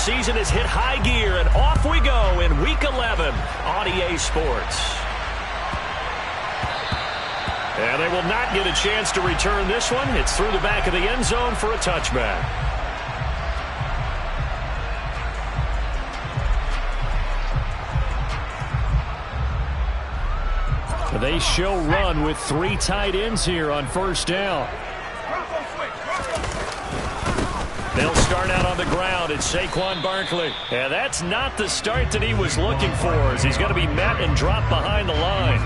season has hit high gear, and off we go in Week 11 on EA Sports. And they will not get a chance to return this one. It's through the back of the end zone for a touchback. They show run with 3 tight ends here on first down. They'll start out on the ground. It's Saquon Barkley. And that's not the start that he was looking for, as he's going to be met and dropped behind the line.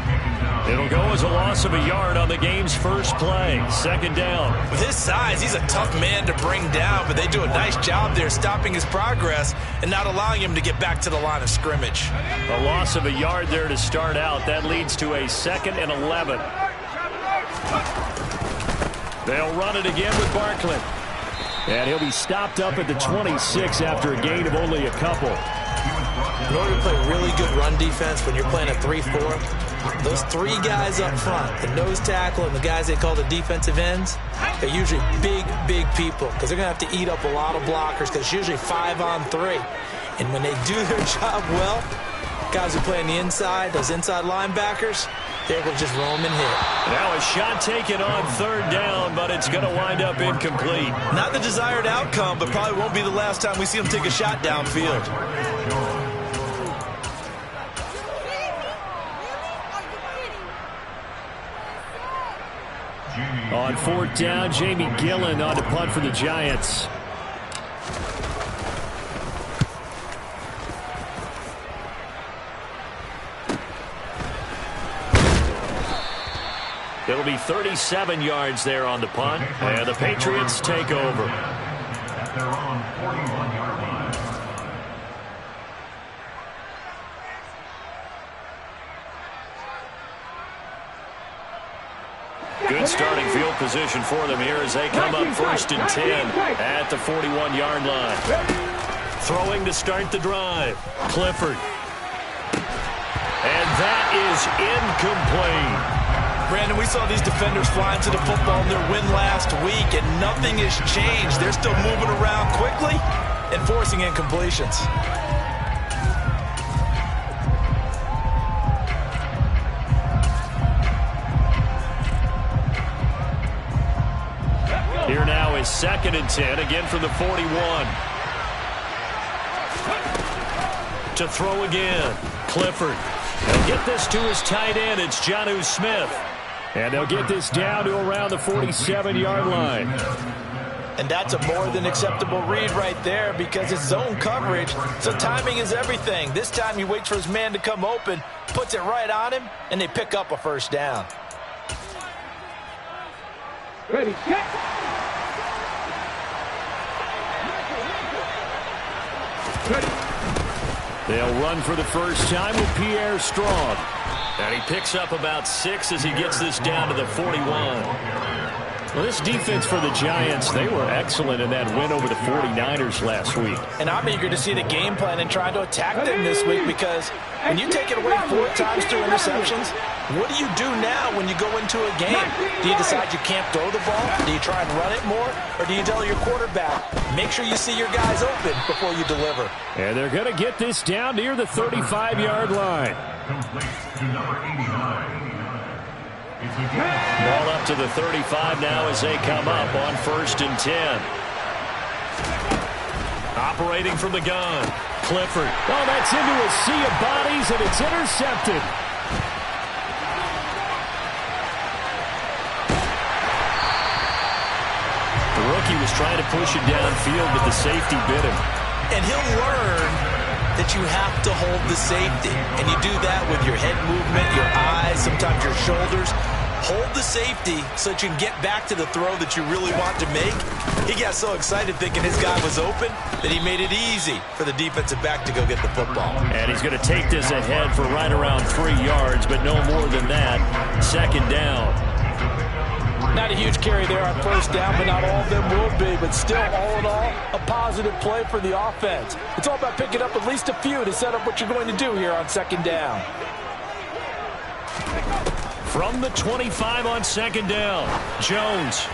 It'll go as a loss of a yard on the game's first play. Second down. With his size, he's a tough man to bring down, but they do a nice job there stopping his progress and not allowing him to get back to the line of scrimmage. A loss of a yard there to start out. That leads to a 2nd and 11. They'll run it again with Barkley. And he'll be stopped up at the 26 after a gain of only a couple. In order to play really good run defense when you're playing a 3-4, those 3 guys up front, the nose tackle and the guys they call the defensive ends, they're usually big, big people because they're going to have to eat up a lot of blockers because it's usually 5 on 3. And when they do their job well, guys who play on the inside, those inside linebackers, they're able to just roam and hit. Now a shot taken on 3rd down, but it's going to wind up incomplete. Not the desired outcome, but probably won't be the last time we see him take a shot downfield. On 4th down, Jamie Gillen on to punt for the Giants. It'll be 37 yards there on the punt, and the Patriots take over. They're on 41-yard line. Good starting field position for them here as they come up 1st and 10 at the 41-yard line. Throwing to start the drive. Clifford. And that is incomplete. Brandon, we saw these defenders flying to the football in their win last week, and nothing has changed. They're still moving around quickly and forcing incompletions. Here now is 2nd and 10, again from the 41. To throw again, Clifford. They'll get this to his tight end. It's Jonnu Smith. And they'll get this down to around the 47-yard line. And that's a more than acceptable read right there because it's zone coverage, so timing is everything. This time he waits for his man to come open, puts it right on him, and they pick up a 1st down. Ready, set. They'll run for the first time with Pierre Strong. And he picks up about 6 as he gets this down to the 41. Well, this defense for the Giants, they were excellent in that win over the 49ers last week. And I'm eager to see the game plan and try to attack them this week because when you take it away 4 times through interceptions, what do you do now when you go into a game? Do you decide you can't throw the ball? Do you try and run it more? Or do you tell your quarterback, make sure you see your guys open before you deliver? And they're going to get this down near the 35-yard line. Ball up to the 35 now as they come up on 1st and 10. Operating from the gun, Clifford. Oh, that's into a sea of bodies, and it's intercepted. The rookie was trying to push it downfield, but the safety bit him. And he'll learn that you have to hold the safety. And you do that with your head movement, your eyes, sometimes your shoulders. Hold the safety so that you can get back to the throw that you really want to make. He got so excited thinking his guy was open that he made it easy for the defensive back to go get the football. And he's going to take this ahead for right around 3 yards, but no more than that. 2nd down. Not a huge carry there on 1st down, but not all of them will be. But still, all in all, a positive play for the offense. It's all about picking up at least a few to set up what you're going to do here on 2nd down. From the 25 on 2nd down, Jones.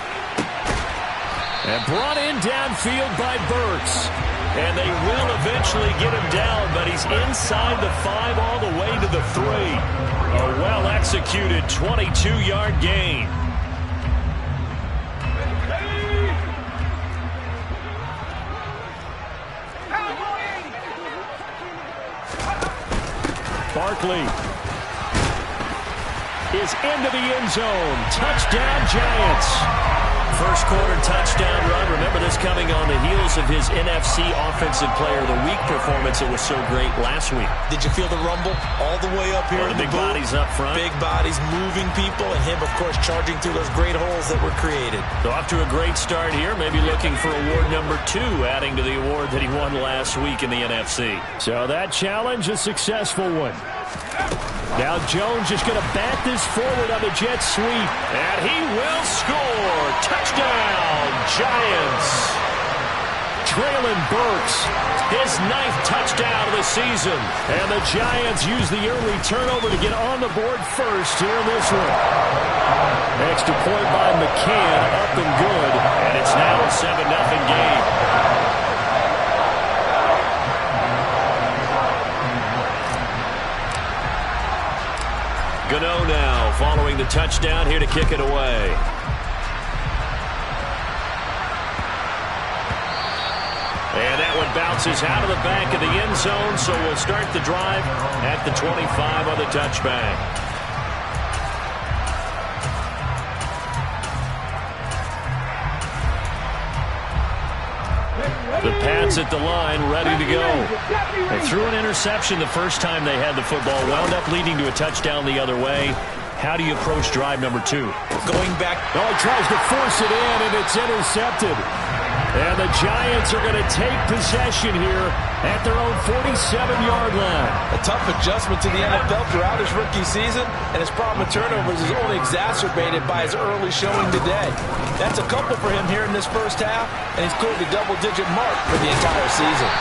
And brought in downfield by Burks. And they will eventually get him down, but he's inside the 5 all the way to the 3. A well-executed 22-yard gain. Barkley is into the end zone. Touchdown, Giants. First quarter touchdown run. Remember this coming on the heels of his NFC Offensive Player of the Week performance that was so great last week. Did you feel the rumble all the way up here? The big bodies up front. Big bodies moving people, and him, of course, charging through those great holes that were created. So off to a great start here. Maybe looking for award number 2, adding to the award that he won last week in the NFC. So that challenge, a successful one. Now Jones is going to bat this forward on the jet sweep. And he will score. Touchdown, Giants. Traylon Burks, his 9th touchdown of the season. And the Giants use the early turnover to get on the board first here in this one. Extra point by McCann, up and good. And it's now a 7-0 game. Gano now following the touchdown here to kick it away. And that one bounces out of the back of the end zone, so we'll start the drive at the 25 on the touchback. The Pats at the line, ready to go. They threw an interception the first time they had the football, wound up leading to a touchdown the other way. How do you approach drive number 2? Going back. Oh, he tries to force it in, and it's intercepted. And the Giants are going to take possession here at their own 47-yard line. A tough adjustment to the NFL throughout his rookie season, and his problem with turnovers is only exacerbated by his early showing today. That's a couple for him here in this first half, and he's cleared the double-digit mark for the entire season.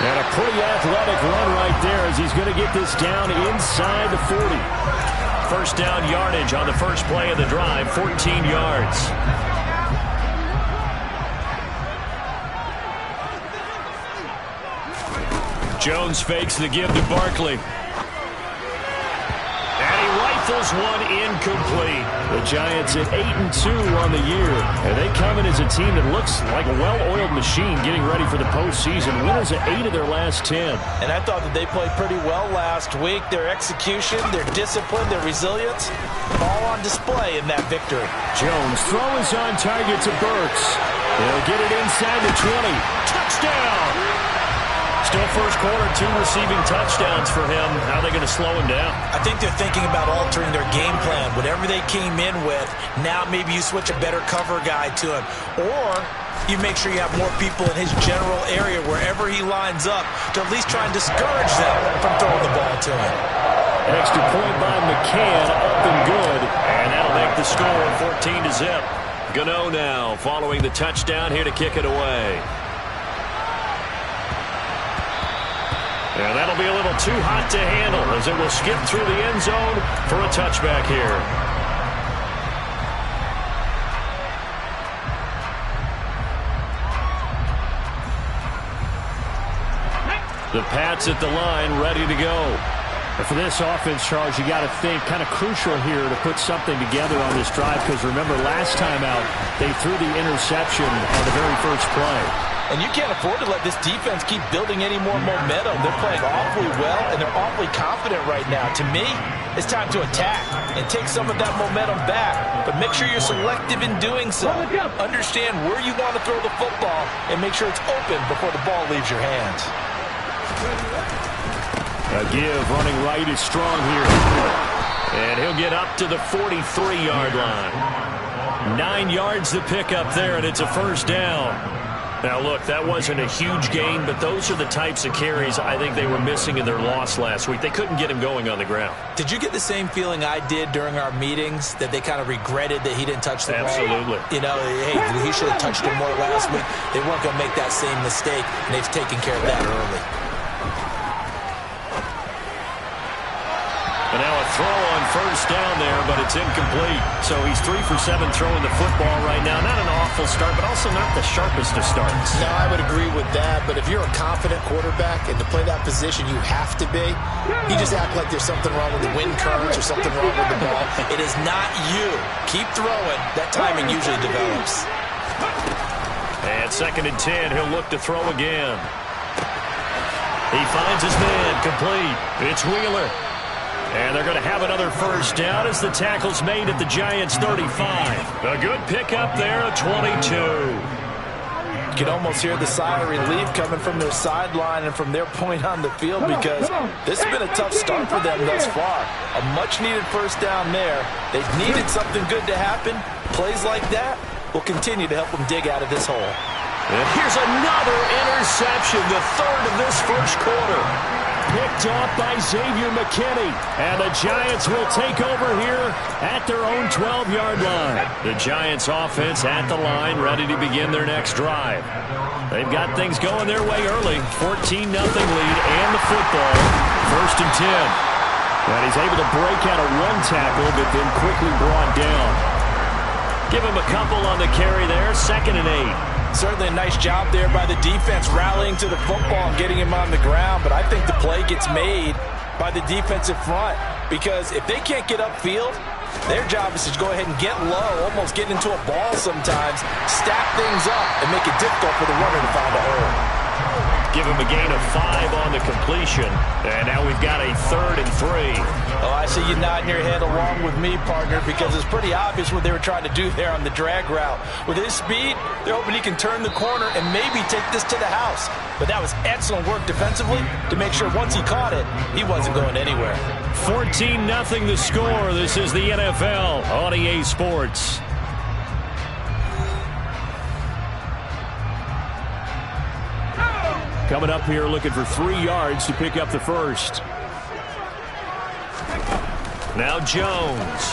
And a pretty athletic run right there as he's going to get this down inside the 40. First down yardage on the first play of the drive, 14 yards. Jones fakes the give to Barkley. And he rifles one incomplete. The Giants at 8-2 on the year. And they come in as a team that looks like a well-oiled machine getting ready for the postseason. Winners at 8 of their last 10. And I thought that they played pretty well last week. Their execution, their discipline, their resilience, all on display in that victory. Jones throw is on target to Burks. They'll get it inside the 20. Touchdown! Still first quarter, 2 receiving touchdowns for him. How are they going to slow him down? I think they're thinking about altering their game plan. Whatever they came in with, now maybe you switch a better cover guy to him. Or you make sure you have more people in his general area wherever he lines up to at least try and discourage them from throwing the ball to him. Extra point by McCann, up and good. And that'll make the score 14-0. Gano now following the touchdown here to kick it away. And that'll be a little too hot to handle as it will skip through the end zone for a touchback here. The Pats at the line, ready to go. And for this offense, Charles, you got to think kind of crucial here to put something together on this drive, because remember last time out they threw the interception on the very first play. And you can't afford to let this defense keep building any more momentum. They're playing awfully well, and they're awfully confident right now. To me, it's time to attack and take some of that momentum back. But make sure you're selective in doing so. Understand where you want to throw the football and make sure it's open before the ball leaves your hands. A give running right is strong here. And he'll get up to the 43-yard line. 9 yards to pick up there, and it's a first down. Now, look, that wasn't a huge gain, but those are the types of carries I think they were missing in their loss last week. They couldn't get him going on the ground. Did you get the same feeling I did during our meetings, that they kind of regretted that he didn't touch the ball? Absolutely. You know, hey, he should have touched it more last week. They weren't going to make that same mistake, and they've taken care of that early. And now a throw on first down there, but it's incomplete. So he's 3 for 7 throwing the football right now. Not an awful start, but also not the sharpest of starts. No, I would agree with that. But if you're a confident quarterback and to play that position, you have to be. You just act like there's something wrong with the wind currents or something wrong with the ball. It is not you. Keep throwing. That timing usually develops. And 2nd and 10, he'll look to throw again. He finds his man, complete. It's Wheeler. And they're going to have another first down as the tackle's made at the Giants' 35. A good pickup there at 22. You can almost hear the sigh of relief coming from their sideline and from their point on the field because this has been a tough start for them thus far. A much-needed first down there. They've needed something good to happen. Plays like that will continue to help them dig out of this hole. And here's another interception, the 3rd of this first quarter. Picked off by Xavier McKinney. And the Giants will take over here at their own 12-yard line. The Giants offense at the line, ready to begin their next drive. They've got things going their way early. 14-0 lead and the football. 1st and 10. And he's able to break out a 1 tackle, but then quickly brought down. Give him a couple on the carry there. 2nd and 8. Certainly a nice job there by the defense rallying to the football and getting him on the ground. But I think the play gets made by the defensive front because if they can't get upfield, their job is to go ahead and get low, almost get into a ball sometimes, stack things up, and make it difficult for the runner to find a hole. Give him a gain of 5 on the completion. And now we've got a 3rd and 3. Oh, I see you nodding your head along with me, partner, because it's pretty obvious what they were trying to do there on the drag route. With his speed, they're hoping he can turn the corner and maybe take this to the house. But that was excellent work defensively to make sure once he caught it, he wasn't going anywhere. 14-0 the score. This is the NFL on EA Sports. Coming up here looking for 3 yards to pick up the first. Now Jones.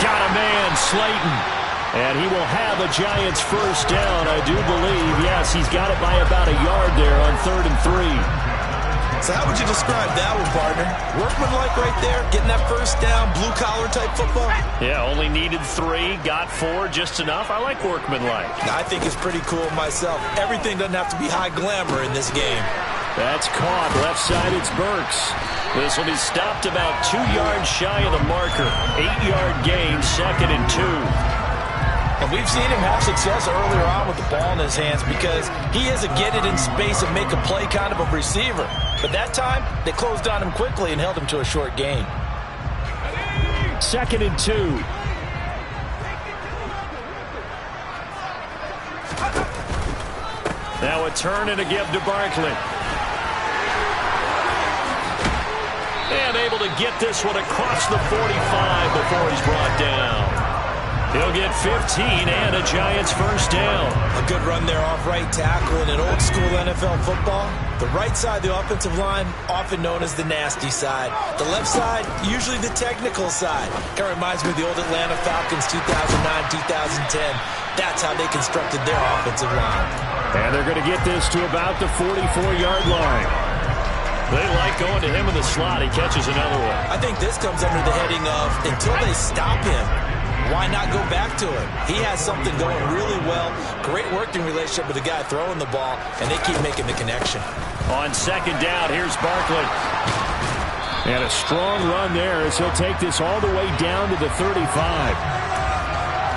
Got a man, Slayton. And he will have a Giants first down, I do believe. Yes, he's got it by about a yard there on 3rd and 3. So how would you describe that one, partner? Workmanlike right there, getting that first down, blue-collar type football? Yeah, only needed 3, got 4, just enough. I like workmanlike. I think it's pretty cool myself. Everything doesn't have to be high glamour in this game. That's caught. Left side, it's Burks. This will be stopped about 2 yards shy of the marker. 8-yard gain, 2nd and 2. And we've seen him have success earlier on with the ball in his hands because he is a get it in space and make a play kind of a receiver. But that time, they closed on him quickly and held him to a short gain. 2nd and 2. Now a turn and a give to Barkley. And able to get this one across the 45 before he's brought down. He'll get 15 and a Giants first down. A good run there off right tackle in an old-school NFL football. The right side of the offensive line, often known as the nasty side. The left side, usually the technical side. Kind of reminds me of the old Atlanta Falcons 2009-2010. That's how they constructed their offensive line. And they're going to get this to about the 44-yard line. They like going to him in the slot. He catches another one. I think this comes under the heading of until they stop him, why not go back to him? He has something going really well. Great working relationship with the guy throwing the ball, and they keep making the connection. On 2nd down, here's Barkley. And a strong run there as he'll take this all the way down to the 35.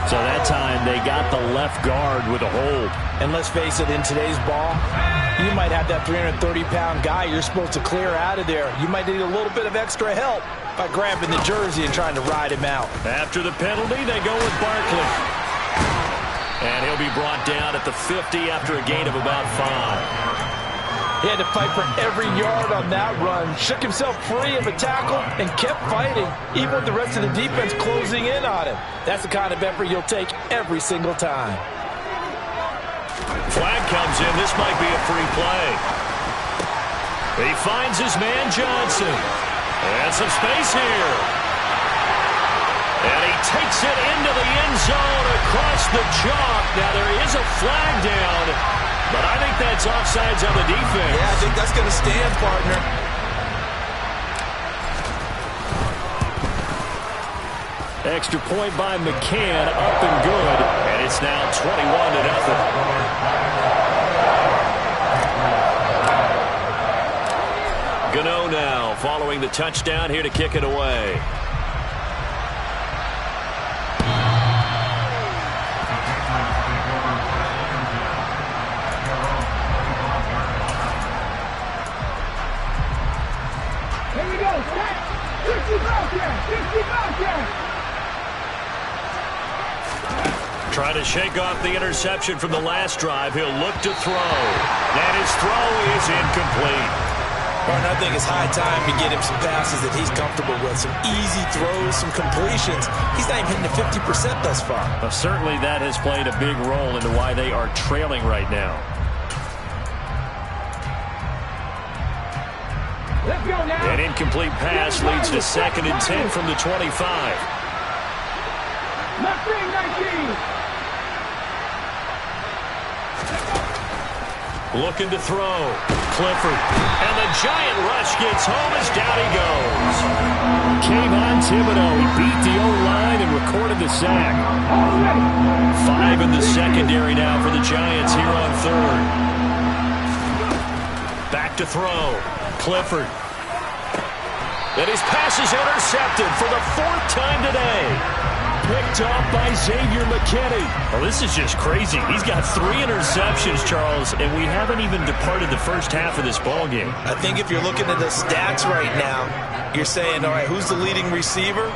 So that time they got the left guard with a hold. And let's face it, in today's ball, you might have that 330-pound guy you're supposed to clear out of there. You might need a little bit of extra help by grabbing the jersey and trying to ride him out. After the penalty, they go with Barkley. And he'll be brought down at the 50 after a gain of about 5. He had to fight for every yard on that run. Shook himself free of a tackle and kept fighting, even with the rest of the defense closing in on him. That's the kind of effort you'll take every single time. Flag comes in. This might be a free play. He finds his man Johnson. And some space here. And he takes it into the end zone across the chalk. Now there is a flag down, but I think that's offsides on the defense. Yeah, I think that's going to stand, partner. Extra point by McCann, up and good. And it's now 21-0. Gano now following the touchdown here to kick it away. Here we go. 50 Bobcat. Trying to shake off the interception from the last drive. He'll look to throw. And his throw is incomplete. Martin, I think it's high time to get him some passes that he's comfortable with. Some easy throws, some completions. He's not even hitting the 50% thus far. Well, certainly that has played a big role into why they are trailing right now. Let's go now. An incomplete pass leads to 2nd and 10 from the 25. Mustang 19. Looking to throw. Clifford. And the giant rush gets home as down he goes. Kayvon Thibodeau. He beat the O-line and recorded the sack. 5 in the secondary now for the Giants here on 3rd. Back to throw. Clifford. And his pass is intercepted for the 4th time today. Picked off by Xavier McKinney. Well, this is just crazy. He's got 3 interceptions, Charles, and we haven't even departed the first half of this ballgame. I think if you're looking at the stats right now, you're saying, all right, who's the leading receiver?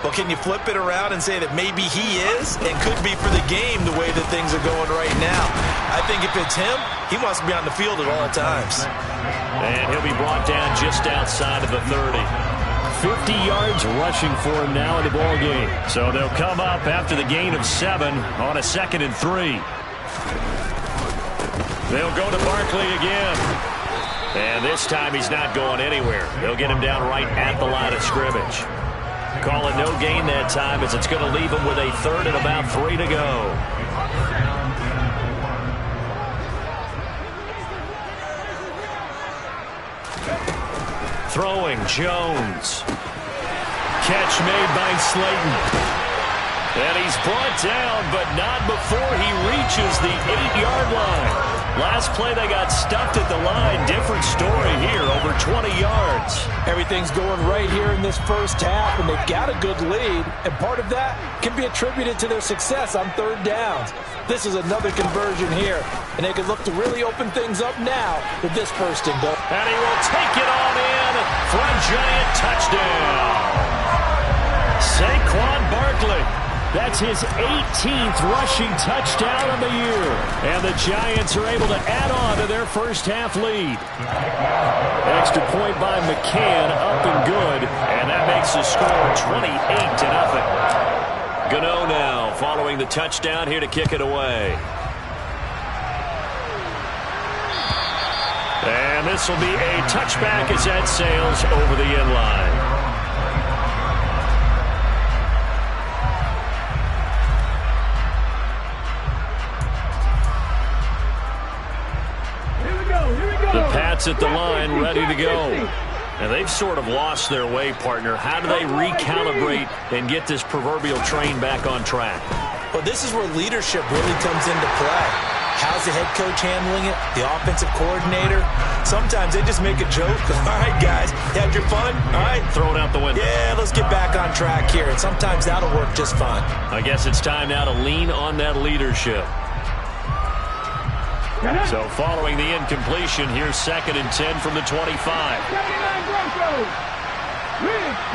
Well, can you flip it around and say that maybe he is and could be for the game the way that things are going right now? I think if it's him, he wants to be on the field at all times. And he'll be brought down just outside of the 30. 50 yards rushing for him now in the ball game. So they'll come up after the gain of 7 on a 2nd and 3. They'll go to Barkley again. And this time he's not going anywhere. They'll get him down right at the line of scrimmage. Call it no gain that time as it's going to leave him with a 3rd and about 3 to go. Throwing, Jones. Catch made by Slayton. And he's brought down, but not before he reaches the 8-yard line. Last play they got stuffed at the line. Different story here, over 20 yards. Everything's going right here in this first half, and they've got a good lead. And part of that can be attributed to their success on 3rd downs. This is another conversion here, and they can look to really open things up now with this 1st and goal. And he will take it on in for a giant touchdown. Saquon Barkley. That's his 18th rushing touchdown of the year. And the Giants are able to add on to their first half lead. Extra point by McCann, up and good. And that makes the score 28-0. Gano now following the touchdown here to kick it away. And this will be a touchback as that sails over the end line. The Pats at the line, ready to go. And they've sort of lost their way, partner. How do they recalibrate and get this proverbial train back on track? Well, this is where leadership really comes into play. How's the head coach handling it? The offensive coordinator? Sometimes they just make a joke. All right, guys, you had your fun? All right. Throw it out the window. Yeah, let's get back on track here. And sometimes that'll work just fine. I guess it's time now to lean on that leadership. So following the incompletion, here's 2nd and 10 from the 25.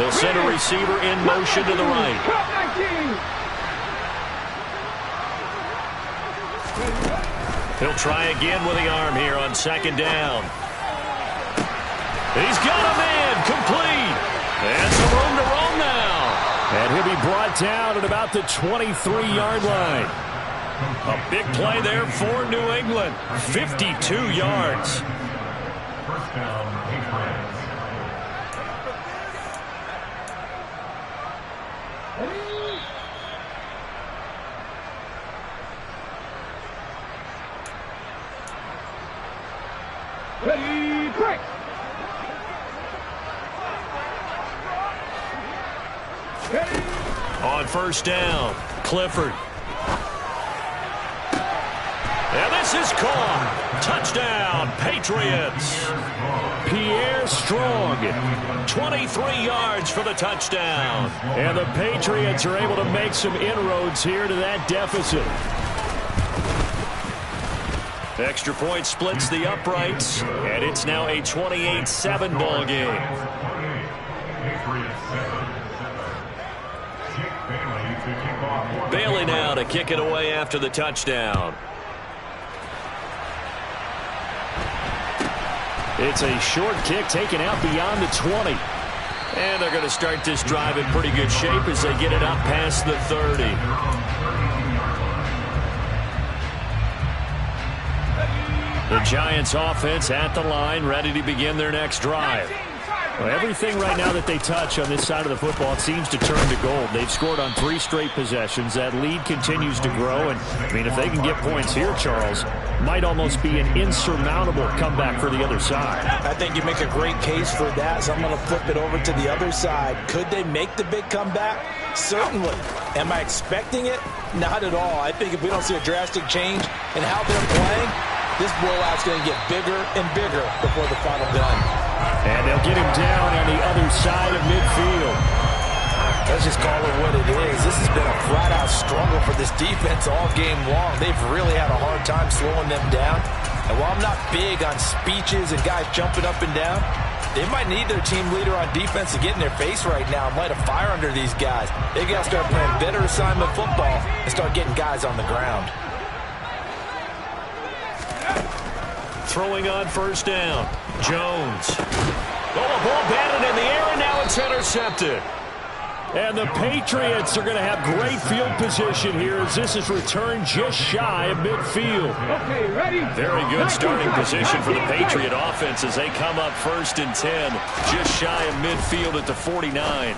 They'll send a receiver in motion to the right. He'll try again with the arm here on 2nd down. He's got a man complete. And some room to roam now. And he'll be brought down at about the 23-yard line. A big play there for New England. 52 yards. First down, Patriots. Ready, break. On first down, Clifford. And this is caught. Touchdown, Patriots. Pierre Strong, 23 yards for the touchdown. And the Patriots are able to make some inroads here to that deficit. Extra point splits the uprights, and it's now a 28-7 ball game. Bailey now to kick it away after the touchdown. It's a short kick taken out beyond the 20. And they're going to start this drive in pretty good shape as they get it up past the 30. The Giants offense at the line, ready to begin their next drive. Well, everything right now that they touch on this side of the football seems to turn to gold. They've scored on 3 straight possessions. That lead continues to grow. And, I mean, if they can get points here, Charles, might almost be an insurmountable comeback for the other side. I think you make a great case for that, so I'm going to flip it over to the other side. Could they make the big comeback? Certainly. Am I expecting it? Not at all. I think if we don't see a drastic change in how they're playing, this blowout's going to get bigger and bigger before the final gun. And they'll get him down on the other side of midfield. Let's just call it what it is. This has been a flat-out struggle for this defense all game long. They've really had a hard time slowing them down. And while I'm not big on speeches and guys jumping up and down, they might need their team leader on defense to get in their face right now and light a fire under these guys. They got to start playing better assignment football and start getting guys on the ground. Throwing on first down, Jones. Oh, the ball batted in the air, and now it's intercepted. And the Patriots are going to have great field position here as this is returned just shy of midfield. Okay, ready? Very good starting position for the Patriot offense as they come up 1st and 10, just shy of midfield at the 49.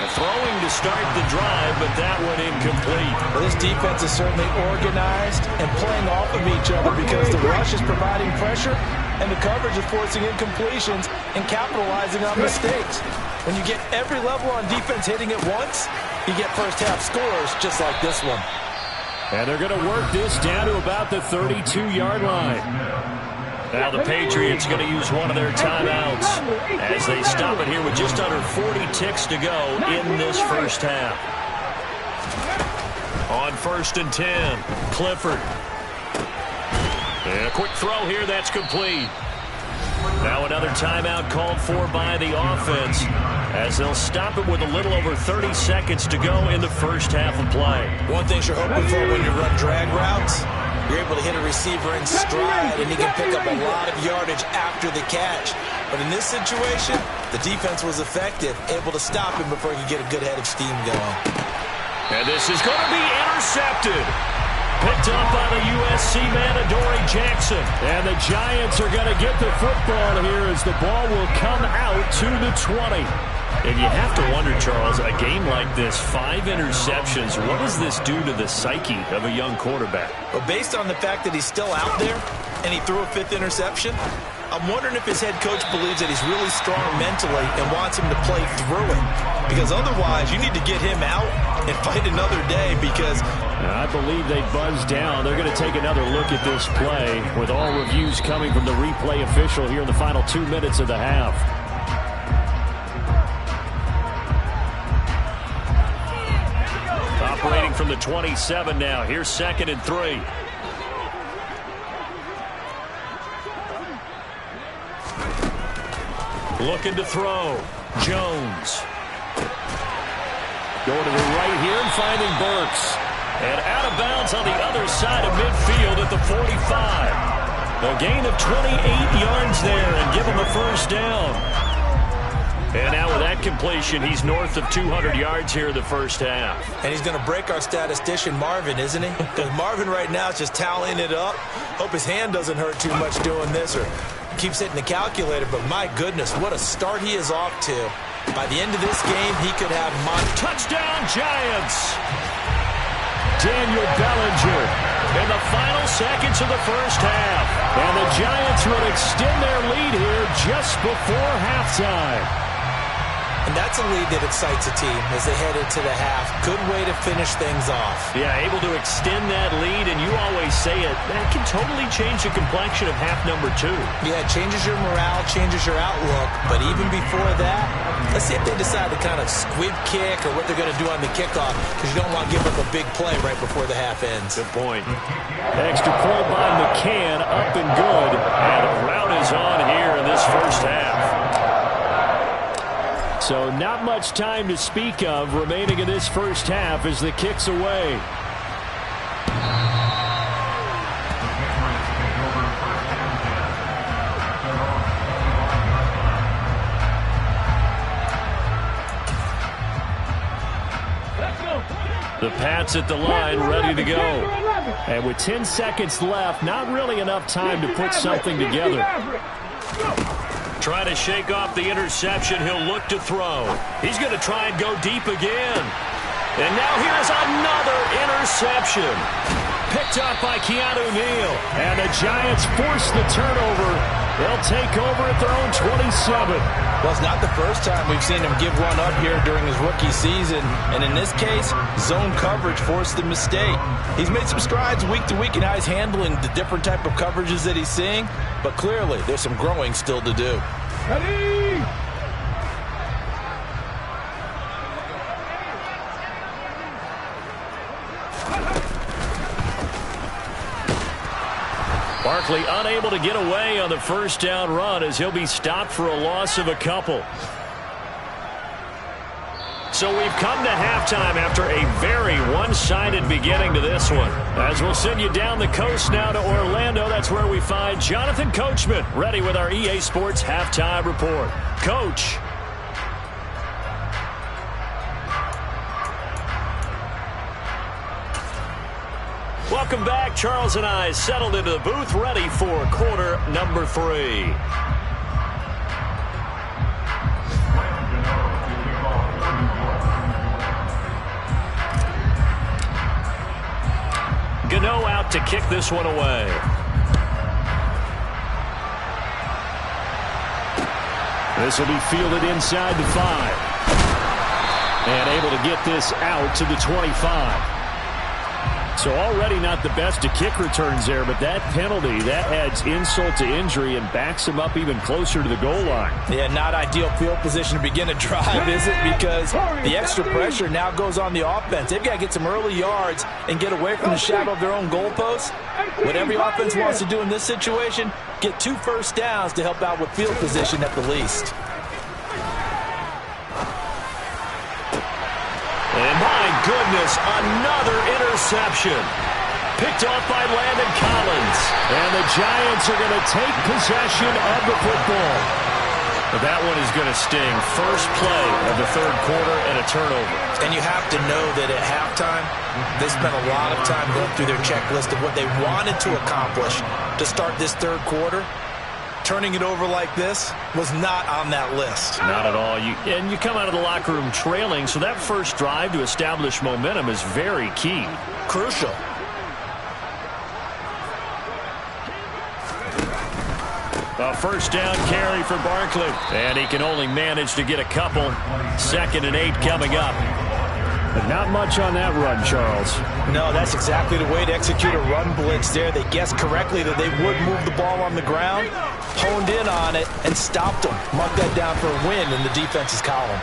Throwing to start the drive, but that one incomplete. Well, this defense is certainly organized and playing off of each other because the rush is providing pressure and the coverage is forcing incompletions and capitalizing on mistakes. When you get every level on defense hitting at once, you get first-half scores just like this one. And they're going to work this down to about the 32-yard line. Now the Patriots going to use one of their timeouts as they stop it here with just under 40 ticks to go in this first half. On 1st and 10, Clifford. And a quick throw here, that's complete. Now another timeout called for by the offense as they'll stop it with a little over 30 seconds to go in the first half of play. One thing you're hoping for when you run drag routes, you're able to hit a receiver in stride, and he can pick up a lot of yardage after the catch. But in this situation, the defense was effective, able to stop him before he could get a good head of steam going. And this is going to be intercepted. Picked up by the USC man, Adoree Jackson. And the Giants are going to get the football here as the ball will come out to the 20. And you have to wonder, Charles, a game like this, 5 interceptions, what does this do to the psyche of a young quarterback? Well, based on the fact that he's still out there and he threw a 5th interception, I'm wondering if his head coach believes that he's really strong mentally and wants him to play through it. Because otherwise, you need to get him out and fight another day because I believe they buzzed down. They're going to take another look at this play with all reviews coming from the replay official here in the final 2 minutes of the half. Operating from the 27 now. Here's 2nd and 3. Looking to throw. Jones. Going to the right here and finding Burks. And out of bounds on the other side of midfield at the 45. A gain of 28 yards there and give him a first down. And now with that completion, he's north of 200 yards here in the first half. And he's going to break our statistician Marvin, isn't he? Because Marvin right now is just tallying it up. Hope his hand doesn't hurt too much doing this or keeps hitting the calculator. But my goodness, what a start he is off to. By the end of this game, he could have touchdown Giants. Daniel Bellinger in the final seconds of the first half. And the Giants will extend their lead here just before halftime. And that's a lead that excites a team as they head into the half. Good way to finish things off. Yeah, able to extend that lead, and you always say it, that can totally change the complexion of half number 2. Yeah, it changes your morale, changes your outlook. But even before that, let's see if they decide to kind of squib kick or what they're going to do on the kickoff, because you don't want to give up a big play right before the half ends. Good point. Extra point by McCann, up and good. And a rout is on here in this first half. So not much time to speak of remaining in this first half as the kick's away. The Pats at the line, ready to go. And with 10 seconds left, not really enough time to put something together. Trying to shake off the interception. He'll look to throw. He's going to try and go deep again. And now here's another interception. Picked up by Keanu Neal. And the Giants force the turnover. They'll take over at their own 27. Well, it's not the first time we've seen him give one up here during his rookie season. And in this case, zone coverage forced the mistake. He's made some strides week to week in how he's handling the different type of coverages that he's seeing. But clearly, there's some growing still to do. Ready? Barkley unable to get away on the first down run as he'll be stopped for a loss of a couple. So we've come to halftime after a very one-sided beginning to this one. As we'll send you down the coast now to Orlando, that's where we find Jonathan Coachman ready with our EA Sports Halftime Report. Coach. Welcome back. Charles and I settled into the booth ready for quarter number 3. Gano out to kick this one away. This will be fielded inside the 5. And able to get this out to the 25. So already not the best of kick returns there, but that penalty, that adds insult to injury and backs him up even closer to the goal line. Yeah, not ideal field position to begin a drive, is it? Because the extra pressure now goes on the offense. They've got to get some early yards and get away from the shadow of their own goalposts. What every offense wants to do in this situation, get 2 first downs to help out with field position at the least. And my goodness, another interception. Picked off by Landon Collins. And the Giants are going to take possession of the football. But that one is going to sting. First play of the third quarter and a turnover. And you have to know that at halftime, they spent a lot of time going through their checklist of what they wanted to accomplish to start this third quarter. Turning it over like this was not on that list. Not at all. And you come out of the locker room trailing, so that first drive to establish momentum is very key. Crucial. A first down carry for Barkley. And he can only manage to get a couple. 2nd and 8 coming up. But not much on that run, Charles. No, that's exactly the way to execute a run blitz there. They guessed correctly that they would move the ball on the ground, honed in on it, and stopped them. Mark that down for a win in the defense's column.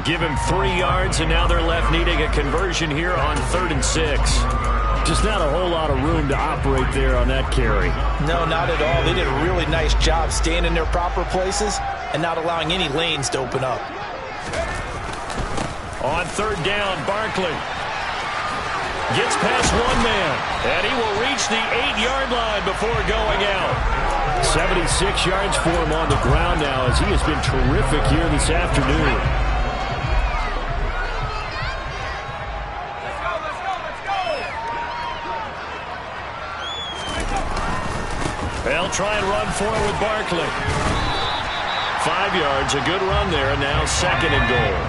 Give him 3 yards, and now they're left needing a conversion here on 3rd and 6. Just not a whole lot of room to operate there on that carry. No, not at all. They did a really nice job staying in their proper places and not allowing any lanes to open up. On 3rd down, Barkley gets past one man, and he will reach the 8-yard line before going out. 76 yards for him on the ground now as he has been terrific here this afternoon. They'll try and run for it with Barkley. 5 yards, a good run there, and now 2nd and goal.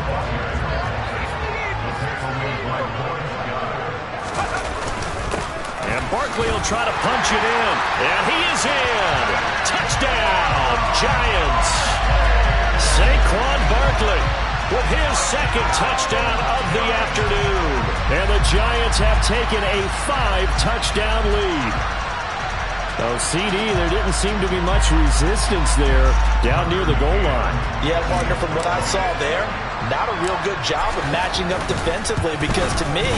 And Barkley will try to punch it in. And he is in. Touchdown, Giants. Saquon Barkley with his second touchdown of the afternoon. And the Giants have taken a 5-touchdown lead. Oh, CD, there didn't seem to be much resistance there down near the goal line. Yeah, partner, from what I saw there, not a real good job of matching up defensively, because to me,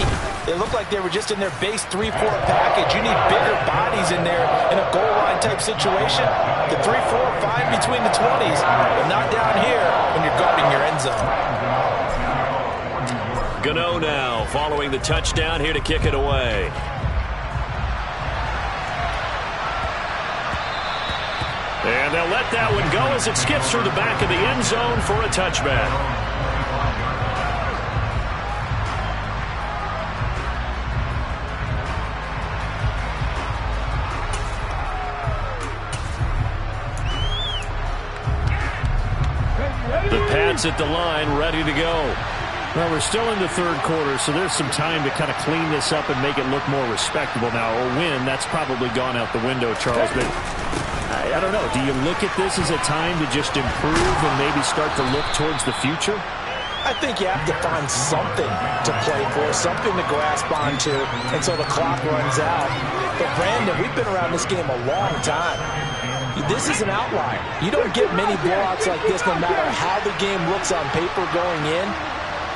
it looked like they were just in their base 3-4 package. You need bigger bodies in there in a goal line type situation. The 3-4 fine between the 20s, but not down here when you're guarding your end zone. Gano now following the touchdown here to kick it away. And they'll let that one go as it skips through the back of the end zone for a touchback. The Pats at the line, ready to go. Well, we're still in the third quarter, so there's some time to kind of clean this up and make it look more respectable. Now, a win, that's probably gone out the window, Charles, but I don't know. Do you look at this as a time to just improve and maybe start to look towards the future? I think you have to find something to play for, something to grasp onto until the clock runs out. But, Brandon, we've been around this game a long time. This is an outlier. You don't get many blowouts like this no matter how the game looks on paper going in.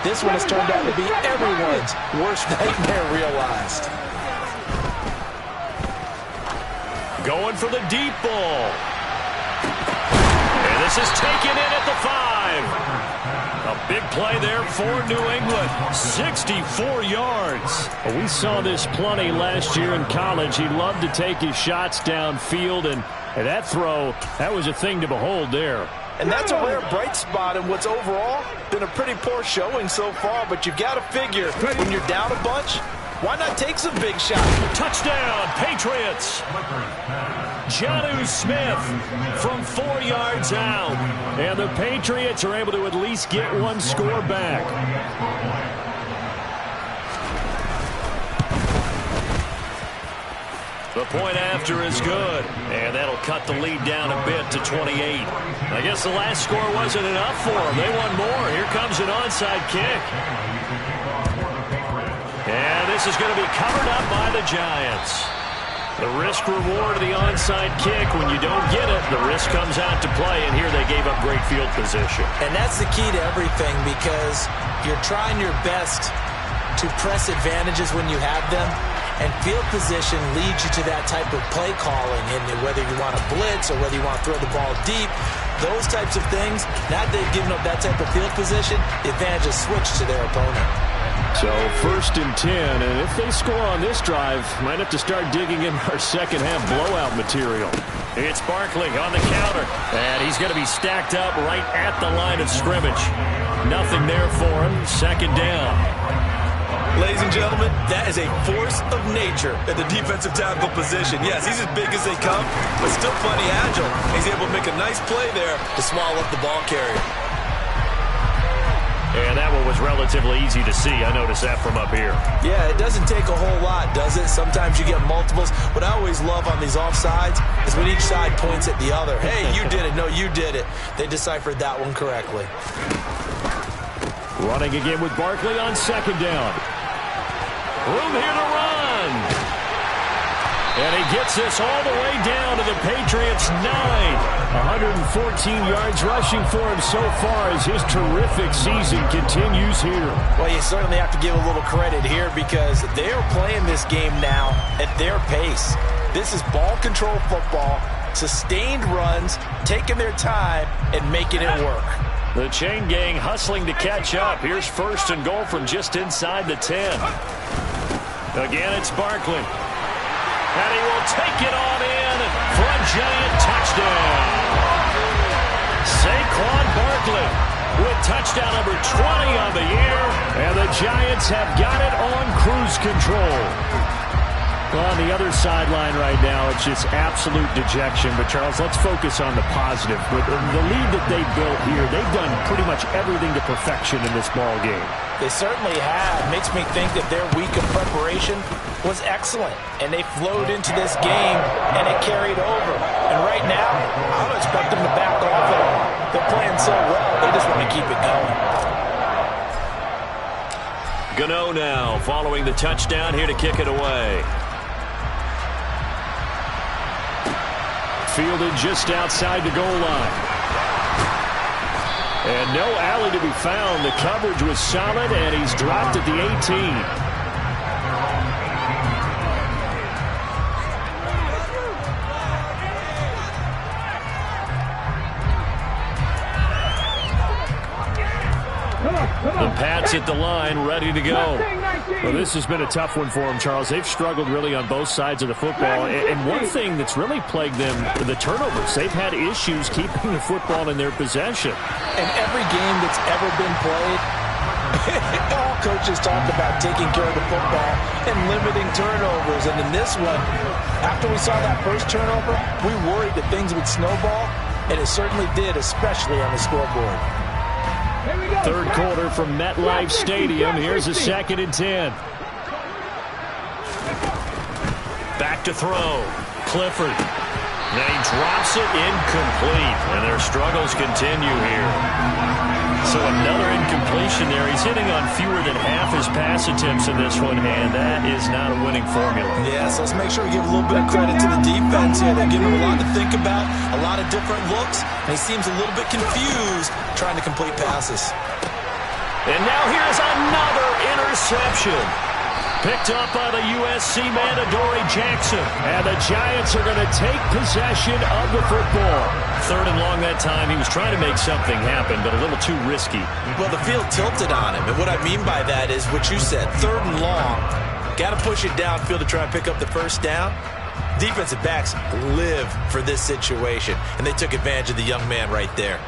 This one has turned out to be everyone's worst nightmare realized. Going for the deep ball. And this is taken in at the 5. A big play there for New England. 64 yards. We saw this plenty last year in college. He loved to take his shots downfield, and that throw, that was a thing to behold there. And that's a rare bright spot in what's overall been a pretty poor showing so far. But you've got to figure when you're down a bunch, why not take some big shots? Touchdown, Patriots. Jonnu Smith from 4 yards out. And the Patriots are able to at least get one score back. The point after is good, and that'll cut the lead down a bit to 28. I guess the last score wasn't enough for them. They want more. Here comes an onside kick. And this is going to be covered up by the Giants. The risk-reward of the onside kick, when you don't get it, the risk comes out to play, and here they gave up great field position. And that's the key to everything, because you're trying your best to press advantages when you have them. And field position leads you to that type of play calling, and whether you want to blitz or whether you want to throw the ball deep, those types of things, now that they've given up that type of field position, the advantage is switched to their opponent. So 1st and 10, and if they score on this drive, might have to start digging in our second half blowout material. It's Barkley on the counter, and he's going to be stacked up right at the line of scrimmage. Nothing there for him. Second down. Ladies and gentlemen, that is a force of nature at the defensive tackle position. Yes, he's as big as they come, but still plenty agile. He's able to make a nice play there to swallow up the ball carrier. And that one was relatively easy to see. I noticed that from up here. Yeah, it doesn't take a whole lot, does it? Sometimes you get multiples. What I always love on these offsides is when each side points at the other. Hey, you did it. No, you did it. They deciphered that one correctly. Running again with Barkley on second down. Room here to run. And he gets this all the way down to the Patriots' 9. 114 yards rushing for him so far as his terrific season continues here. Well, you certainly have to give a little credit here, because they are playing this game now at their pace. This is ball control football, sustained runs, taking their time and making it work. The chain gang hustling to catch up. Here's 1st and goal from just inside the 10. Again, it's Barkley. And he will take it on in for a giant touchdown. Saquon Barkley with touchdown number 20 on the year. And the Giants have got it on cruise control. Well, on the other sideline right now, it's just absolute dejection. But, Charles, let's focus on the positive. With the lead that they built here, they've done pretty much everything to perfection in this ball game. They certainly have. Makes me think that their week of preparation was excellent. And they flowed into this game, and it carried over. And right now, I don't expect them to back off at all. They're playing so well, they just want to keep it going. Gano now following the touchdown here to kick it away. Fielded just outside the goal line. And no alley to be found. The coverage was solid, and he's dropped at the 18. The Pats at the line, ready to go. Well, this has been a tough one for them, Charles. They've struggled really on both sides of the football. And one thing that's really plagued them, the turnovers. They've had issues keeping the football in their possession. In every game that's ever been played, all coaches talk about taking care of the football and limiting turnovers. And in this one, after we saw that first turnover, we worried that things would snowball, and it certainly did, especially on the scoreboard. Third quarter from MetLife Stadium. Here's a 2nd and 10. Back to throw. Clifford. Now he drops it incomplete. And their struggles continue here. So another incompletion there. He's hitting on fewer than half his pass attempts in this one, and that is not a winning formula. Yeah, so let's make sure we give a little bit of credit to the defense here. They're giving him a lot to think about, a lot of different looks, and he seems a little bit confused trying to complete passes. And now here's another interception. Picked up by the USC man, Adoree Jackson. And the Giants are going to take possession of the football. 3rd and long that time. He was trying to make something happen, but a little too risky. Well, the field tilted on him. And what I mean by that is what you said. 3rd and long. Got to push it downfield to try and pick up the first down. Defensive backs live for this situation. And they took advantage of the young man right there.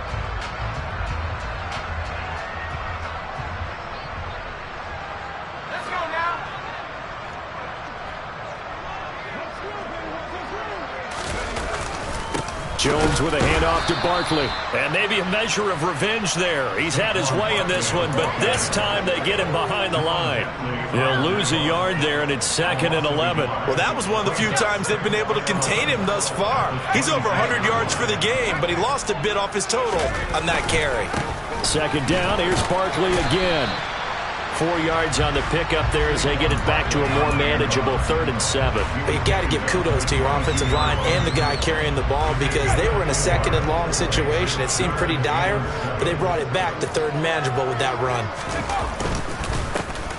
Jones with a handoff to Barkley. And maybe a measure of revenge there. He's had his way in this one, but this time they get him behind the line. He'll lose a yard there, and it's 2nd and 11. Well, that was one of the few times they've been able to contain him thus far. He's over 100 yards for the game, but he lost a bit off his total on that carry. 2nd down, here's Barkley again. 4 yards on the pickup there as they get it back to a more manageable 3rd and 7. But you got to give kudos to your offensive line and the guy carrying the ball because they were in a 2nd and long situation. It seemed pretty dire, but they brought it back to 3rd and manageable with that run.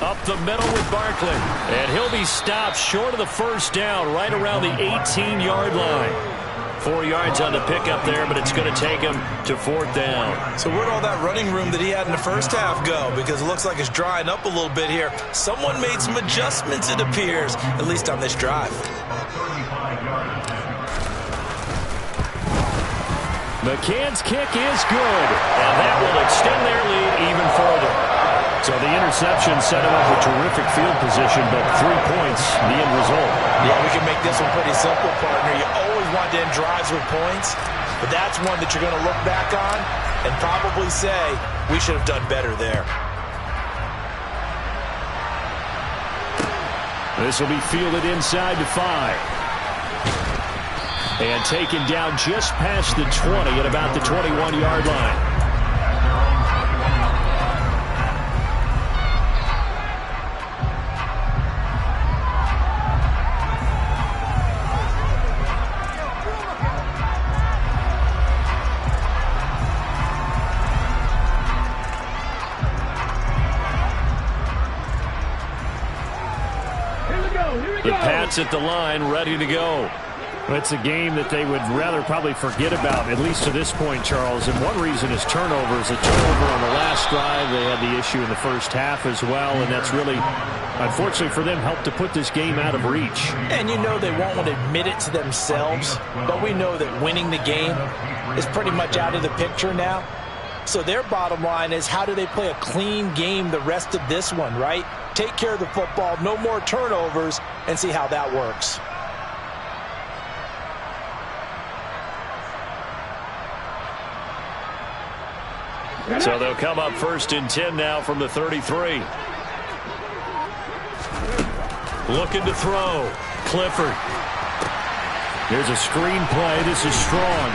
Up the middle with Barkley. And he'll be stopped short of the first down right around the 18-yard line. 4 yards on the pickup there, but it's going to take him to 4th down. So where'd all that running room that he had in the first half go? Because it looks like it's drying up a little bit here. Someone made some adjustments, it appears, at least on this drive. McCann's kick is good, and that will extend their lead even further. So the interception set him up with terrific field position, but 3 points, the end result. Yeah, we can make this one pretty simple, partner. You always want to end drives with points, but that's one that you're going to look back on and probably say, we should have done better there. This will be fielded inside to 5. And taken down just past the 20 at about the 21-yard line. The Pats at the line, ready to go. It's a game that they would rather probably forget about, at least to this point, Charles. And one reason is turnovers. A turnover on the last drive. They had the issue in the first half as well, and that's really, unfortunately for them, helped to put this game out of reach. And you know they won't want to admit it to themselves, but we know that winning the game is pretty much out of the picture now. So their bottom line is, how do they play a clean game the rest of this one, right? Take care of the football, no more turnovers, and see how that works. So they'll come up 1st and 10 now from the 33. Looking to throw. Clifford. Here's a screen play. This is Strong.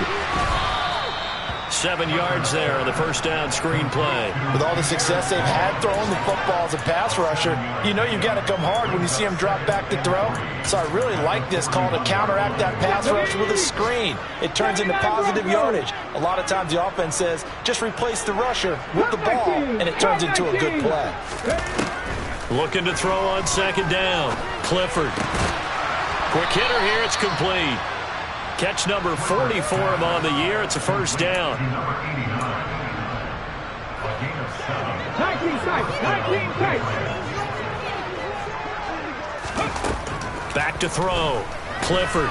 7 yards there on the first down screen play. With all the success they've had throwing the football as a pass rusher, you know you've got to come hard when you see them drop back to throw. So I really like this call to counteract that pass rush with a screen. It turns into positive yardage. A lot of times the offense says, just replace the rusher with the ball, and it turns into a good play. Looking to throw on second down. Clifford. Quick hitter here. It's complete. Catch number 40 for him on the year. It's a first down. 19 tight. 19 tight. Back to throw. Clifford.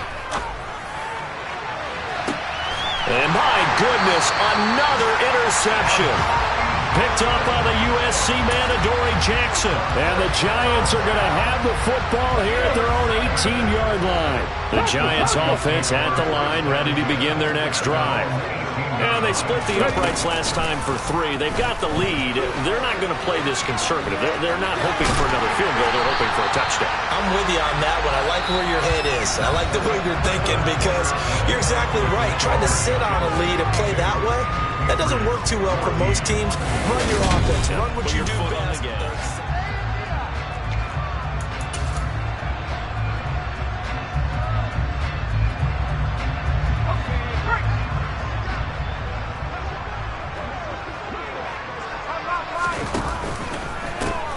And my goodness, another interception. Picked up by the USC man, Adoree Jackson. And the Giants are going to have the football here at their own 18-yard line. The Giants offense at the line, ready to begin their next drive. And they split the uprights last time for 3. They've got the lead. They're not going to play this conservative. They're not hoping for another field goal. They're hoping for a touchdown. I'm with you on that one. I like where your head is. I like the way you're thinking because you're exactly right. Trying to sit on a lead and play that way, that doesn't work too well for most teams. Run your offense. Run what you do best.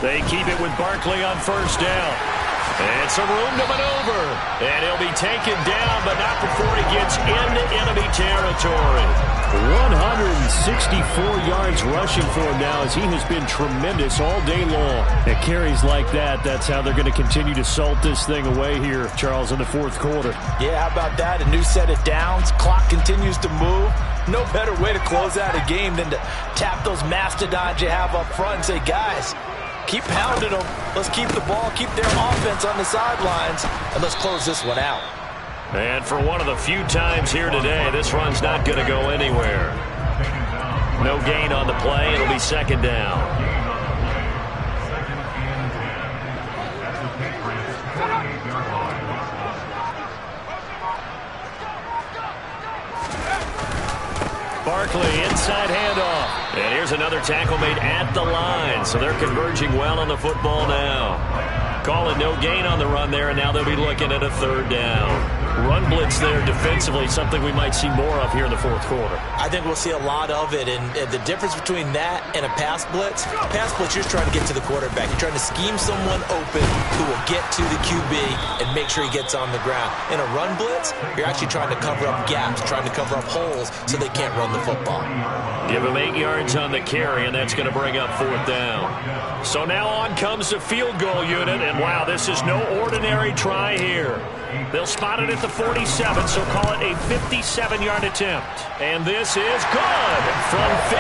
They keep it with Barkley on first down. And some room to maneuver. And he'll be taken down, but not before he gets into enemy territory. 164 yards rushing for him now as he has been tremendous all day long. At carries like that, that's how they're going to continue to salt this thing away here, Charles, in the fourth quarter. Yeah, how about that? A new set of downs. Clock continues to move. No better way to close out a game than to tap those mastodons you have up front and say, guys, keep pounding them. Let's keep the ball, keep their offense on the sidelines, and let's close this one out. And for one of the few times here today, this run's not going to go anywhere. No gain on the play. It'll be second down. Barkley, inside handoff. And here's another tackle made at the line. So they're converging well on the football now. Call it no gain on the run there, and now they'll be looking at a third down. Run blitz there defensively, something we might see more of here in the fourth quarter. I think we'll see a lot of it, and the difference between that and a pass blitz, you're just trying to get to the quarterback. You're trying to scheme someone open who will get to the QB and make sure he gets on the ground. In a run blitz, you're actually trying to cover up gaps, trying to cover up holes so they can't run the football. Give him 8 yards on the carry, and that's going to bring up fourth down. So now on comes the field goal unit, and wow, this is no ordinary try here. They'll spot it at the 47, so call it a 57-yard attempt. And this is good from 57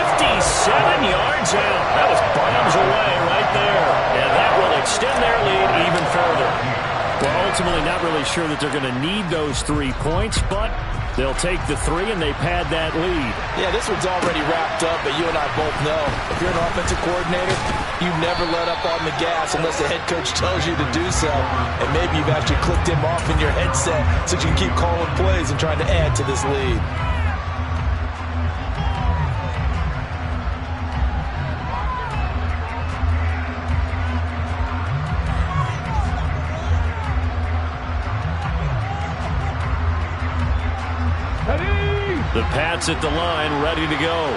yards out. That was bombs away right there. And that will extend their lead even further. Well, ultimately not really sure that they're going to need those 3 points, but they'll take the 3 and they pad that lead. Yeah, this one's already wrapped up, but you and I both know if you're an offensive coordinator, you never let up on the gas unless the head coach tells you to do so. And maybe you've actually clicked him off in your headset so you can keep calling plays and trying to add to this lead. The Pats at the line, ready to go.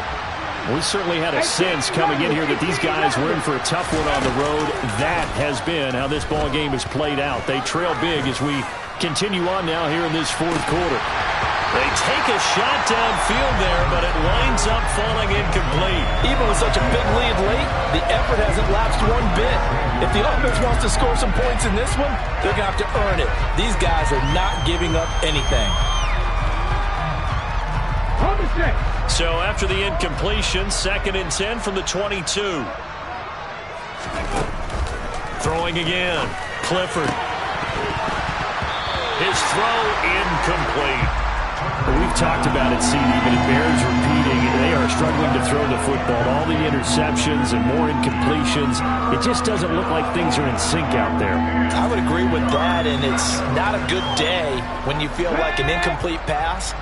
We certainly had a sense coming in here that these guys were in for a tough one on the road. That has been how this ball game has played out. They trail big as we continue on now here in this fourth quarter. They take a shot downfield there, but it winds up falling incomplete. Even with such a big lead late, the effort hasn't lapsed one bit. If the offense wants to score some points in this one, they're going to have to earn it. These guys are not giving up anything. So after the incompletion, 2nd and 10 from the 22. Throwing again. Clifford. His throw incomplete. We've talked about it, CD, but it bears repeating. They are struggling to throw the football. All the interceptions and more incompletions. It just doesn't look like things are in sync out there. I would agree with that, and it's not a good day when you feel like an incomplete pass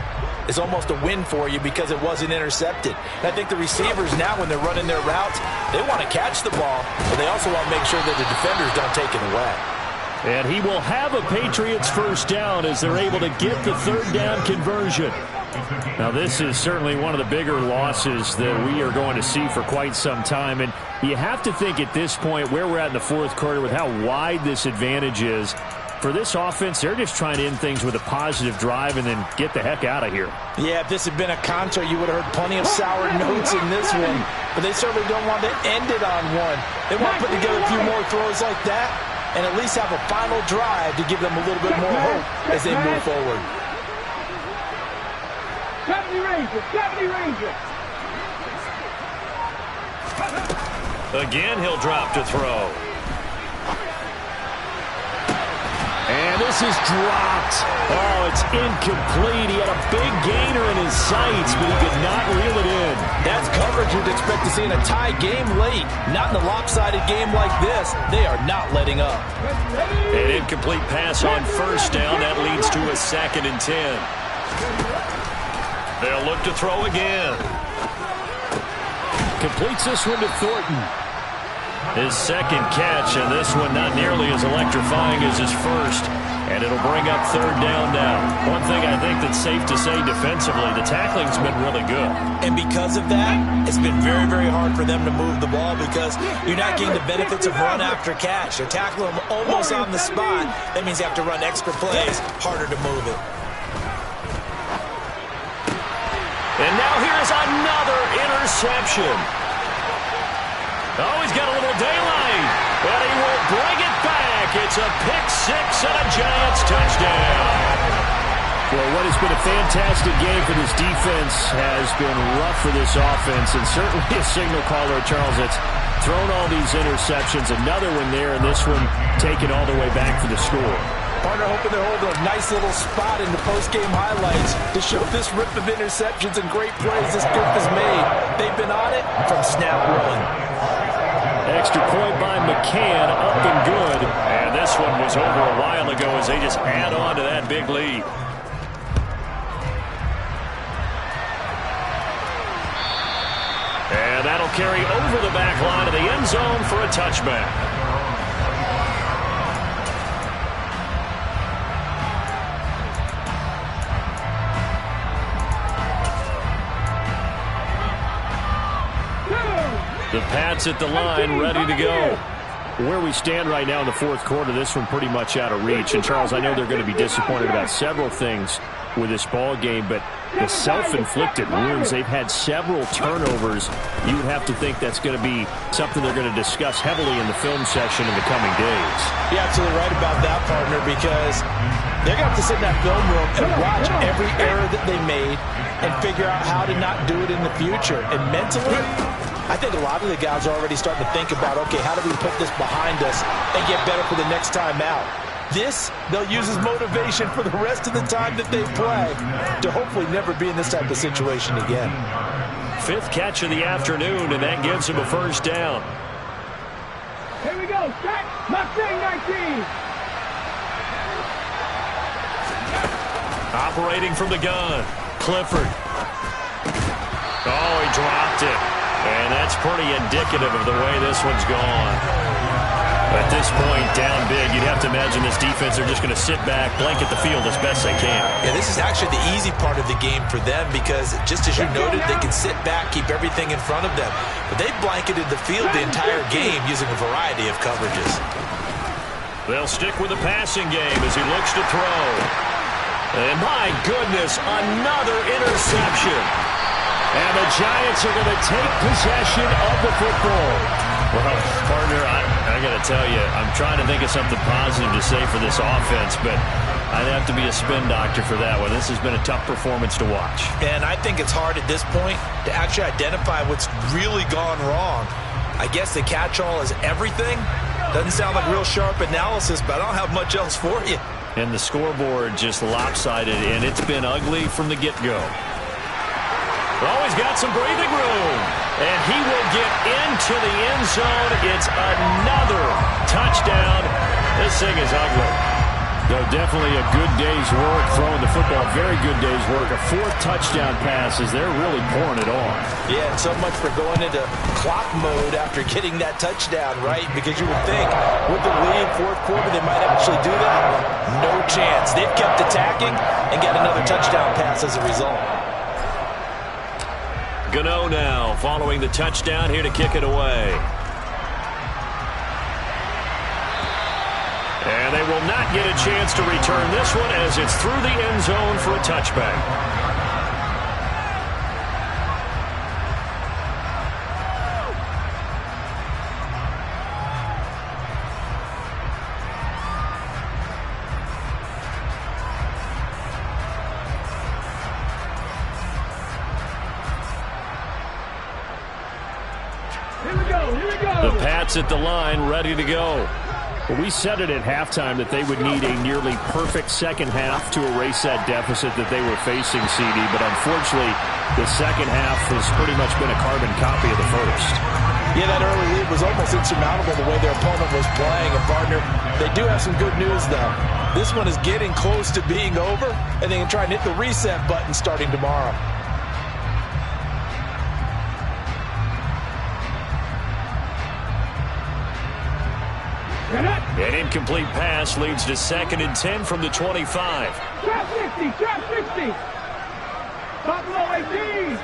is almost a win for you because it wasn't intercepted. And I think the receivers now, when they're running their routes, they want to catch the ball, but they also want to make sure that the defenders don't take it away. And he will have a Patriots first down as they're able to get the third down conversion. Now, this is certainly one of the bigger losses that we are going to see for quite some time. And you have to think at this point where we're at in the fourth quarter with how wide this advantage is. For this offense, they're just trying to end things with a positive drive and then get the heck out of here. Yeah, if this had been a concert, you would have heard plenty of sour notes in this one. But they certainly don't want to end it on one. They want to put together a few more throws like that and at least have a final drive to give them a little bit more hope as they move forward. 70 Rangers, 70 Rangers. Again, he'll drop to throw. And this is dropped. Oh, it's incomplete. He had a big gainer in his sights, but he could not reel it in. That's coverage you'd expect to see in a tie game late. Not in a lopsided game like this. They are not letting up. An incomplete pass on first down. That leads to a 2nd and 10. They'll look to throw again. Completes this one to Thornton. His second catch, and this one not nearly as electrifying as his first. And it'll bring up third down now. One thing I think that's safe to say defensively, the tackling's been really good. And because of that, it's been very, very hard for them to move the ball because you're not getting the benefits of run after catch. They're tackling them almost on the spot. That means you have to run extra plays, harder to move it. And now here's another interception. Oh, he's got a little daylight, but he will bring it back. It's a pick-6 and a Giants touchdown. Well, what has been a fantastic game for this defense has been rough for this offense, and certainly a signal caller, Charles, that's thrown all these interceptions. Another one there, and this one taken all the way back for the score. Partner hoping they're holding a nice little spot in the post-game highlights to show this rip of interceptions and great plays this group has made. They've been on it from snap one. Extra point by McCann, up and good. And this one was over a while ago as they just add on to that big lead. And that'll carry over the back line of the end zone for a touchback. The Pats at the line, ready to go. Where we stand right now in the fourth quarter, this one pretty much out of reach. And, Charles, I know they're going to be disappointed about several things with this ball game, but the self-inflicted wounds, they've had several turnovers. You would have to think that's going to be something they're going to discuss heavily in the film session in the coming days. You're absolutely right about that, partner, because they're going to have to sit in that film room and watch every error that they made and figure out how to not do it in the future. And mentally, I think a lot of the guys are already starting to think about, okay, how do we put this behind us and get better for the next time out? This, they'll use as motivation for the rest of the time that they play to hopefully never be in this type of situation again. 5th catch of the afternoon, and that gives him a first down. Here we go, set, Mustang 19. Operating from the gun, Clifford. Oh, he dropped it. And that's pretty indicative of the way this one's gone. At this point, down big, you'd have to imagine this defense, they're just going to sit back, blanket the field as best they can. Yeah, this is actually the easy part of the game for them because, just as you noted, they can sit back, keep everything in front of them. But they've blanketed the field the entire game using a variety of coverages. They'll stick with the passing game as he looks to throw. And my goodness, another interception. And the Giants are going to take possession of the football. Well, partner, I got to tell you, I'm trying to think of something positive to say for this offense, but I'd have to be a spin doctor for that one. This has been a tough performance to watch. And I think it's hard at this point to actually identify what's really gone wrong. I guess the catch-all is everything. Doesn't sound like real sharp analysis, but I don't have much else for you. And the scoreboard just lopsided, and it's been ugly from the get-go. Oh, he's got some breathing room. And he will get into the end zone. It's another touchdown. This thing is ugly. No, definitely a good day's work throwing the football. Very good day's work. A 4th touchdown pass as they're really pouring it on. Yeah, and so much for going into clock mode after getting that touchdown, right? Because you would think with the lead, 4th quarter, they might actually do that. No chance. They've kept attacking and got another touchdown pass as a result. Gano now following the touchdown here to kick it away. And they will not get a chance to return this one as it's through the end zone for a touchback. Here we go, here we go. The Pats at the line, ready to go. Well, we said it at halftime that they would need a nearly perfect second half to erase that deficit that they were facing, CD. But unfortunately, the second half has pretty much been a carbon copy of the first. Yeah, that early lead was almost insurmountable the way their opponent was playing. And, partner, they do have some good news, though. This one is getting close to being over, and they can try and hit the reset button starting tomorrow. An incomplete pass leads to 2nd and 10 from the 25. Trap 60, trap 60. Buffalo 18.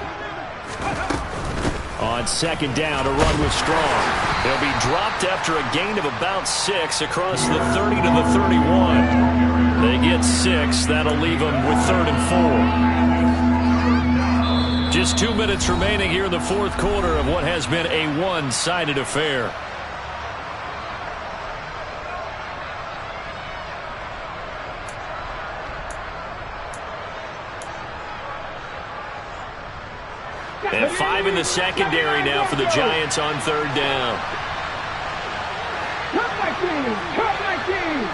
On 2nd down, a run was strong. They'll be dropped after a gain of about 6 across the 30 to the 31. They get 6. That'll leave them with 3rd and 4. Just 2 minutes remaining here in the 4th quarter of what has been a one-sided affair. And 5 in the secondary now for the Giants on 3rd down. Cut my team, cut my team.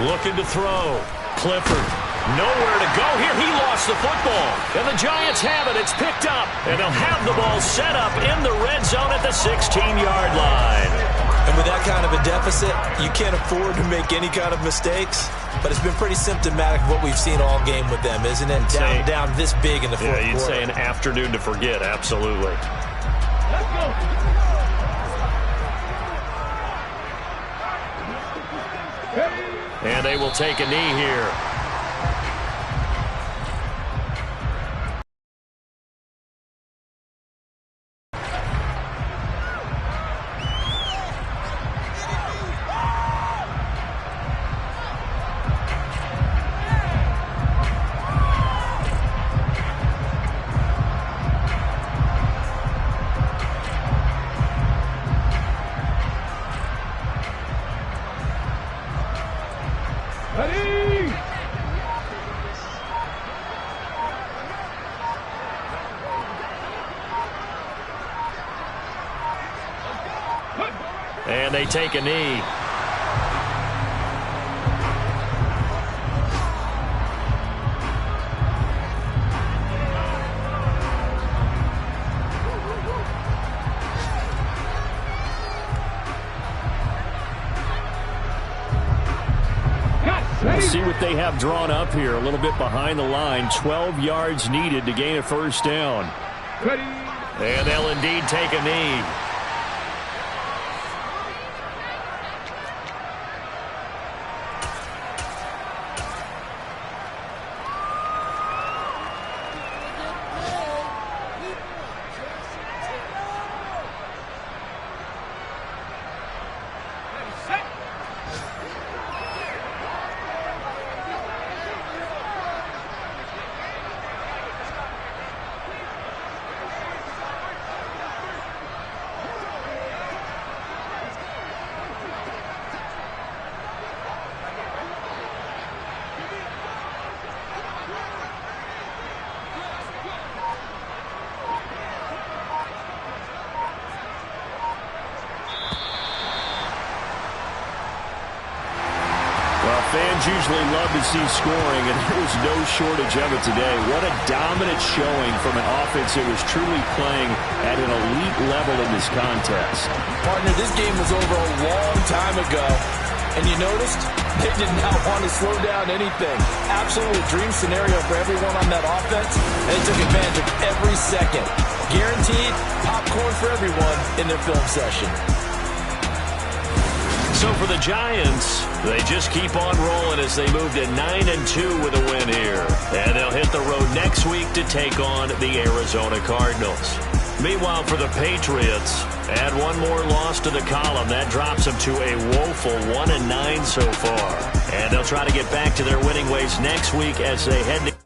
Looking to throw. Clifford. Nowhere to go here. He lost the football. And the Giants have it. It's picked up. And they'll have the ball set up in the red zone at the 16-yard line. And with that kind of a deficit, you can't afford to make any kind of mistakes. But it's been pretty symptomatic of what we've seen all game with them, isn't it? Down this big in the 4th quarter. Yeah, you'd say an afternoon to forget. Absolutely. Let's go. And they will take a knee here. Ready. And they take a knee. We'll see what they have drawn up here. A little bit behind the line. 12 yards needed to gain a 1st down. Ready. And they'll indeed take a knee. Fans usually love to see scoring, and there was no shortage of it today. What a dominant showing from an offense that was truly playing at an elite level in this contest. Partner, this game was over a long time ago, And you noticed they did not want to slow down anything. Absolutely dream scenario for everyone on that offense. And they took advantage of every second. Guaranteed popcorn for everyone in their film session. So for the Giants, they just keep on rolling as they move to 9-2 with a win here. And they'll hit the road next week to take on the Arizona Cardinals. Meanwhile, for the Patriots, add one more loss to the column. That drops them to a woeful 1-9 so far. And they'll try to get back to their winning ways next week as they head to...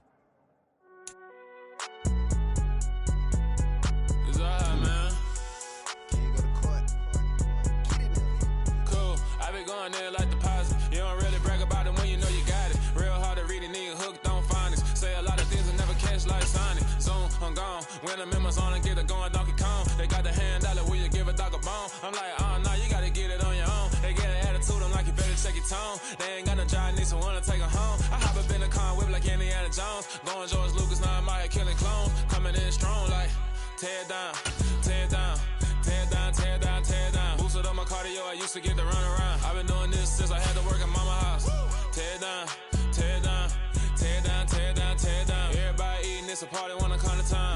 When the members on and get it going Donkey Kong, they got the hand dollar, will you give a dog a bone? I'm like, oh no, you gotta get it on your own. They get an attitude, I'm like, you better check your tone. They ain't got no job, need someone to take her home. I hop up in the car, whip like Indiana Jones. Going George Lucas, now I'm out here killing clones. Coming in strong like, tear down, tear down, tear down, tear down, tear down. Boosted up my cardio, I used to get to run around. I've been doing this since I had to work at mama house. Tear down, tear down, tear down, tear down, tear down. Everybody eating, it's a party, wanna come to town.